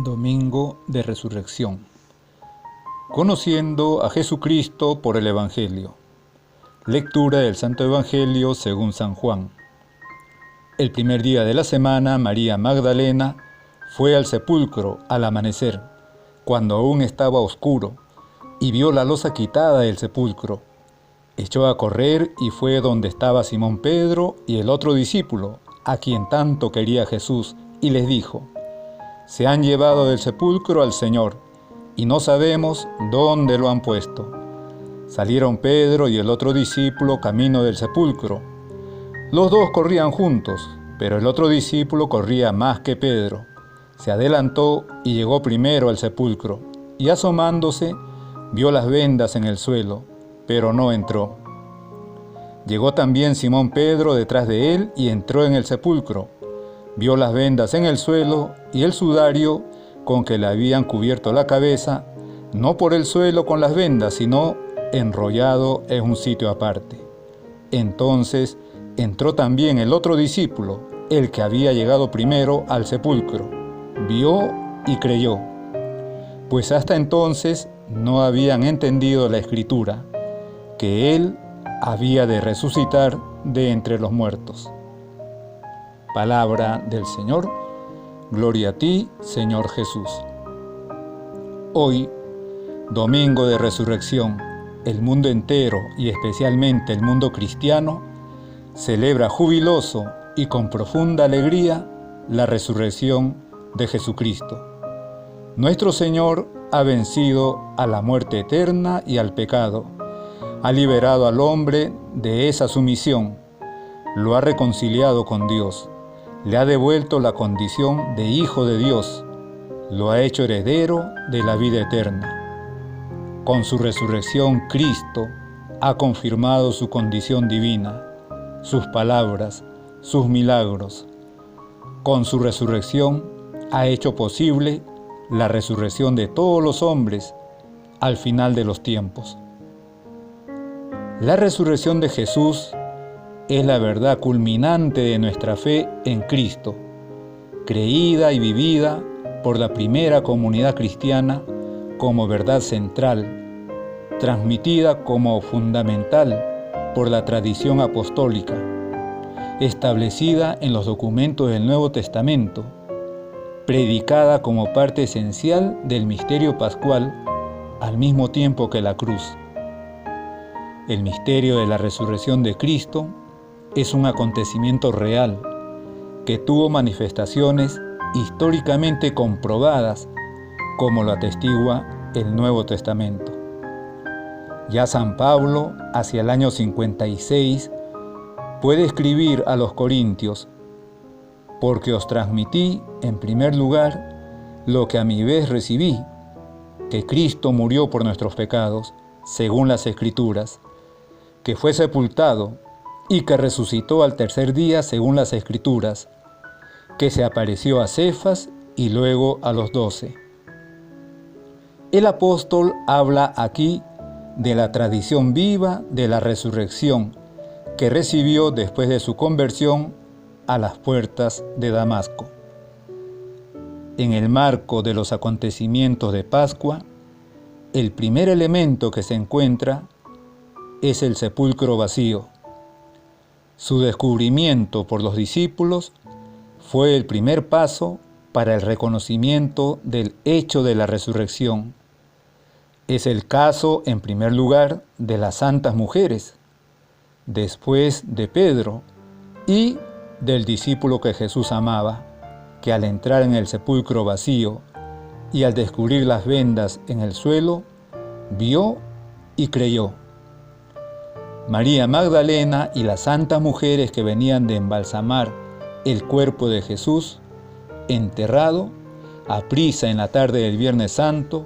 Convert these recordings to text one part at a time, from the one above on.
Domingo de Resurrección. Conociendo a Jesucristo por el Evangelio. Lectura del Santo Evangelio según San Juan. El primer día de la semana, María Magdalena fue al sepulcro al amanecer, cuando aún estaba oscuro, y vio la losa quitada del sepulcro. Echó a correr y fue donde estaba Simón Pedro y el otro discípulo, a quien tanto quería Jesús, y les dijo: «Se han llevado del sepulcro al Señor, y no sabemos dónde lo han puesto». Salieron Pedro y el otro discípulo camino del sepulcro. Los dos corrían juntos, pero el otro discípulo corría más que Pedro. Se adelantó y llegó primero al sepulcro, y asomándose, vio las vendas en el suelo, pero no entró. Llegó también Simón Pedro detrás de él y entró en el sepulcro. Vio las vendas en el suelo y el sudario con que le habían cubierto la cabeza, no por el suelo con las vendas, sino enrollado en un sitio aparte. Entonces entró también el otro discípulo, el que había llegado primero al sepulcro. Vio y creyó, pues hasta entonces no habían entendido la Escritura, que él había de resucitar de entre los muertos. Palabra del Señor. Gloria a ti, Señor Jesús. Hoy, Domingo de Resurrección, el mundo entero y especialmente el mundo cristiano celebra jubiloso y con profunda alegría la resurrección de Jesucristo. Nuestro Señor ha vencido a la muerte eterna y al pecado, ha liberado al hombre de esa sumisión, lo ha reconciliado con Dios, le ha devuelto la condición de Hijo de Dios, lo ha hecho heredero de la vida eterna. Con su resurrección, Cristo ha confirmado su condición divina, sus palabras, sus milagros. Con su resurrección ha hecho posible la resurrección de todos los hombres al final de los tiempos. La resurrección de Jesús es la verdad culminante de nuestra fe en Cristo, creída y vivida por la primera comunidad cristiana como verdad central, transmitida como fundamental por la tradición apostólica, establecida en los documentos del Nuevo Testamento, predicada como parte esencial del misterio pascual al mismo tiempo que la cruz. El misterio de la resurrección de Cristo es un acontecimiento real que tuvo manifestaciones históricamente comprobadas, como lo atestigua el Nuevo Testamento. Ya San Pablo, hacia el año 56, puede escribir a los Corintios: «Porque os transmití, en primer lugar, lo que a mi vez recibí, que Cristo murió por nuestros pecados, según las Escrituras, que fue sepultado, y que resucitó al tercer día según las Escrituras, que se apareció a Cefas y luego a los 12. El apóstol habla aquí de la tradición viva de la resurrección que recibió después de su conversión a las puertas de Damasco. En el marco de los acontecimientos de Pascua, el primer elemento que se encuentra es el sepulcro vacío. Su descubrimiento por los discípulos fue el primer paso para el reconocimiento del hecho de la resurrección. Es el caso, en primer lugar, de las santas mujeres, después de Pedro y del discípulo que Jesús amaba, que al entrar en el sepulcro vacío y al descubrir las vendas en el suelo, vio y creyó. María Magdalena y las santas mujeres que venían de embalsamar el cuerpo de Jesús, enterrado, aprisa en la tarde del Viernes Santo,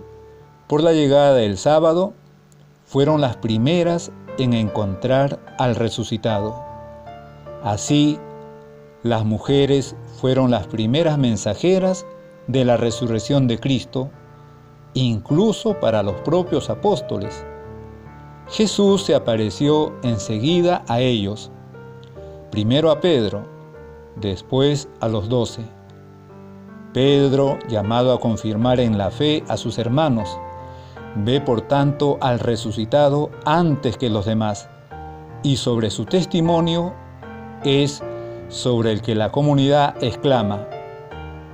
por la llegada del sábado, fueron las primeras en encontrar al resucitado. Así, las mujeres fueron las primeras mensajeras de la resurrección de Cristo, incluso para los propios apóstoles. Jesús se apareció enseguida a ellos, primero a Pedro, después a los 12. Pedro, llamado a confirmar en la fe a sus hermanos, ve por tanto al resucitado antes que los demás, y sobre su testimonio es sobre el que la comunidad exclama: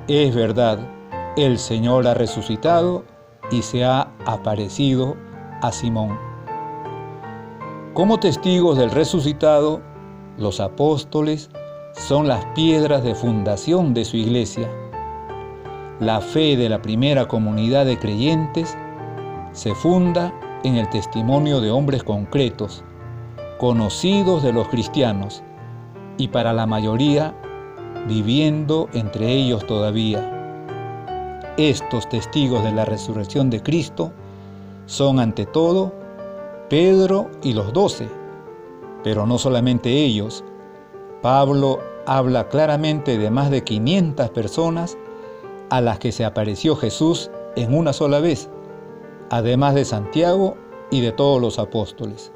es verdad, el Señor ha resucitado y se ha aparecido a Simón. Como testigos del resucitado, los apóstoles son las piedras de fundación de su iglesia. La fe de la primera comunidad de creyentes se funda en el testimonio de hombres concretos, conocidos de los cristianos, y para la mayoría, viviendo entre ellos todavía. Estos testigos de la resurrección de Cristo son ante todo Pedro y los 12, pero no solamente ellos. Pablo habla claramente de más de 500 personas a las que se apareció Jesús en una sola vez, además de Santiago y de todos los apóstoles.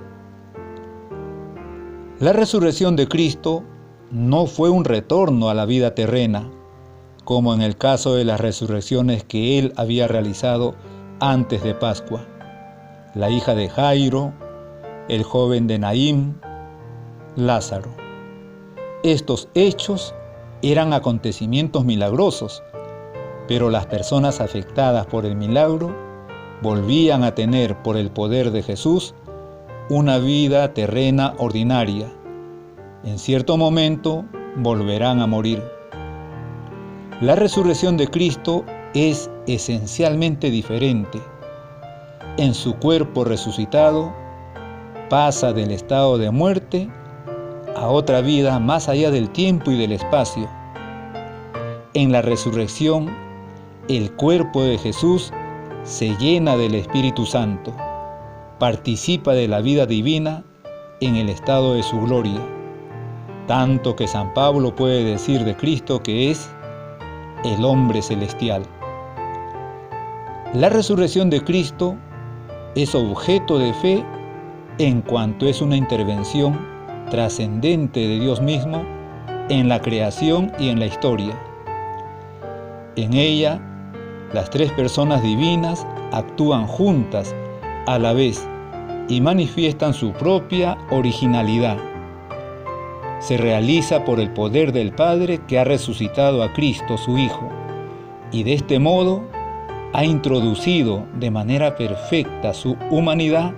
La resurrección de Cristo no fue un retorno a la vida terrena, como en el caso de las resurrecciones que él había realizado antes de Pascua. La hija de Jairo, el joven de Naín, Lázaro. Estos hechos eran acontecimientos milagrosos, pero las personas afectadas por el milagro volvían a tener, por el poder de Jesús, una vida terrena ordinaria. En cierto momento volverán a morir. La resurrección de Cristo es esencialmente diferente. En su cuerpo resucitado, pasa del estado de muerte a otra vida más allá del tiempo y del espacio. En la resurrección, el cuerpo de Jesús se llena del Espíritu Santo, participa de la vida divina en el estado de su gloria, tanto que San Pablo puede decir de Cristo que es el hombre celestial. La resurrección de Cristo es objeto de fe en cuanto es una intervención trascendente de Dios mismo en la creación y en la historia. En ella, las tres personas divinas actúan juntas a la vez y manifiestan su propia originalidad. Se realiza por el poder del Padre que ha resucitado a Cristo, su Hijo, y de este modo ha introducido de manera perfecta su humanidad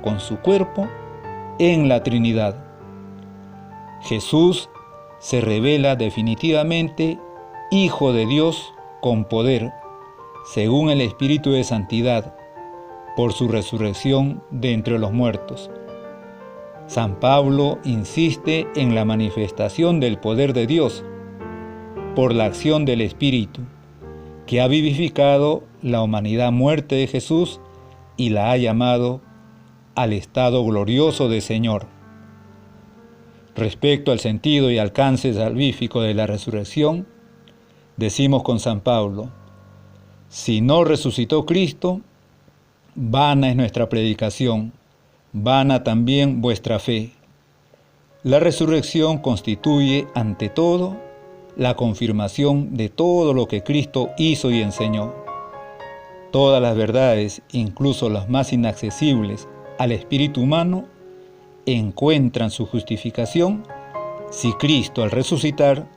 con su cuerpo en la Trinidad. Jesús se revela definitivamente Hijo de Dios con poder, según el Espíritu de Santidad, por su resurrección de entre los muertos. San Pablo insiste en la manifestación del poder de Dios por la acción del Espíritu, que ha vivificado la humanidad muerta de Jesús y la ha llamado al estado glorioso de Señor. Respecto al sentido y alcance salvífico de la resurrección, decimos con San Pablo: si no resucitó Cristo, vana es nuestra predicación, vana también vuestra fe. La resurrección constituye, ante todo, la confirmación de todo lo que Cristo hizo y enseñó. Todas las verdades, incluso las más inaccesibles al espíritu humano, encuentran su justificación si Cristo, al resucitar,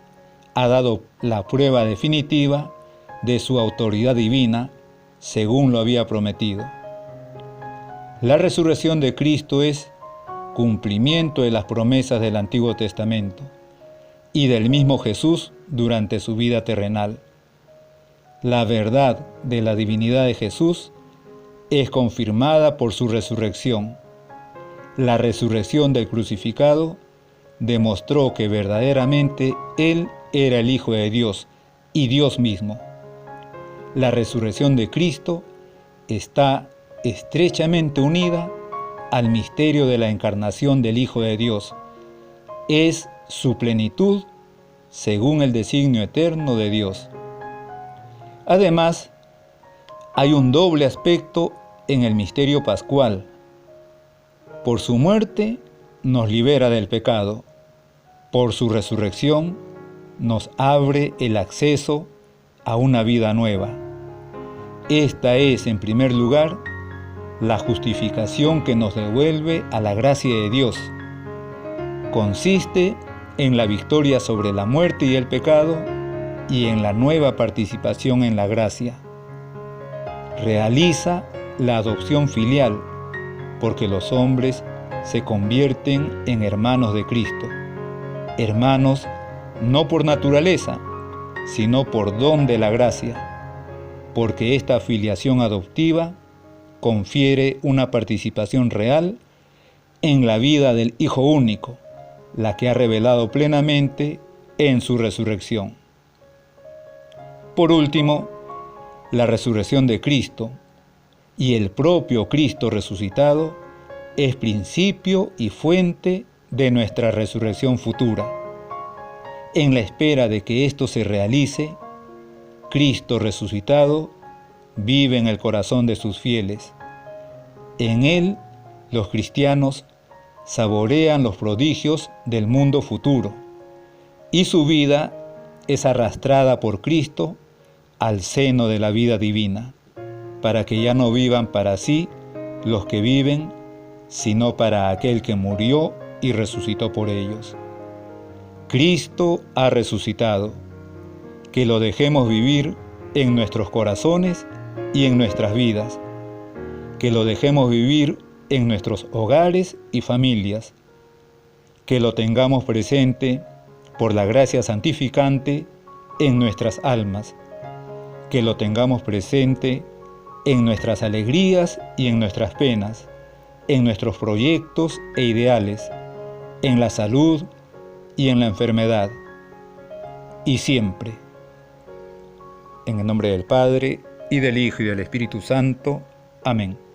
ha dado la prueba definitiva de su autoridad divina, según lo había prometido. La resurrección de Cristo es cumplimiento de las promesas del Antiguo Testamento y del mismo Jesús durante su vida terrenal. La verdad de la divinidad de Jesús es confirmada por su resurrección. La resurrección del crucificado demostró que verdaderamente Él era el Hijo de Dios y Dios mismo. La resurrección de Cristo está estrechamente unida al misterio de la encarnación del Hijo de Dios. Es su plenitud según el designio eterno de Dios. Además, hay un doble aspecto en el misterio pascual. Por su muerte nos libera del pecado. Por su resurrección nos abre el acceso a una vida nueva. Esta es, en primer lugar, la justificación que nos devuelve a la gracia de Dios. Consiste en la victoria sobre la muerte y el pecado y en la nueva participación en la gracia. Realiza la adopción filial, porque los hombres se convierten en hermanos de Cristo. Hermanos no por naturaleza, sino por don de la gracia, porque esta filiación adoptiva confiere una participación real en la vida del Hijo único, la que ha revelado plenamente en su resurrección. Por último, la resurrección de Cristo y el propio Cristo resucitado es principio y fuente de nuestra resurrección futura. En la espera de que esto se realice, Cristo resucitado vive en el corazón de sus fieles. En Él, los cristianos saborean los prodigios del mundo futuro y su vida es arrastrada por Cristo al seno de la vida divina, para que ya no vivan para sí los que viven, sino para aquel que murió y resucitó por ellos. Cristo ha resucitado. Que lo dejemos vivir en nuestros corazones y en nuestras vidas. Que lo dejemos vivir en nuestros hogares y familias. Que lo tengamos presente por la gracia santificante en nuestras almas. Que lo tengamos presente en nuestras alegrías y en nuestras penas, en nuestros proyectos e ideales, en la salud y en la enfermedad, y siempre. En el nombre del Padre, y del Hijo, y del Espíritu Santo. Amén.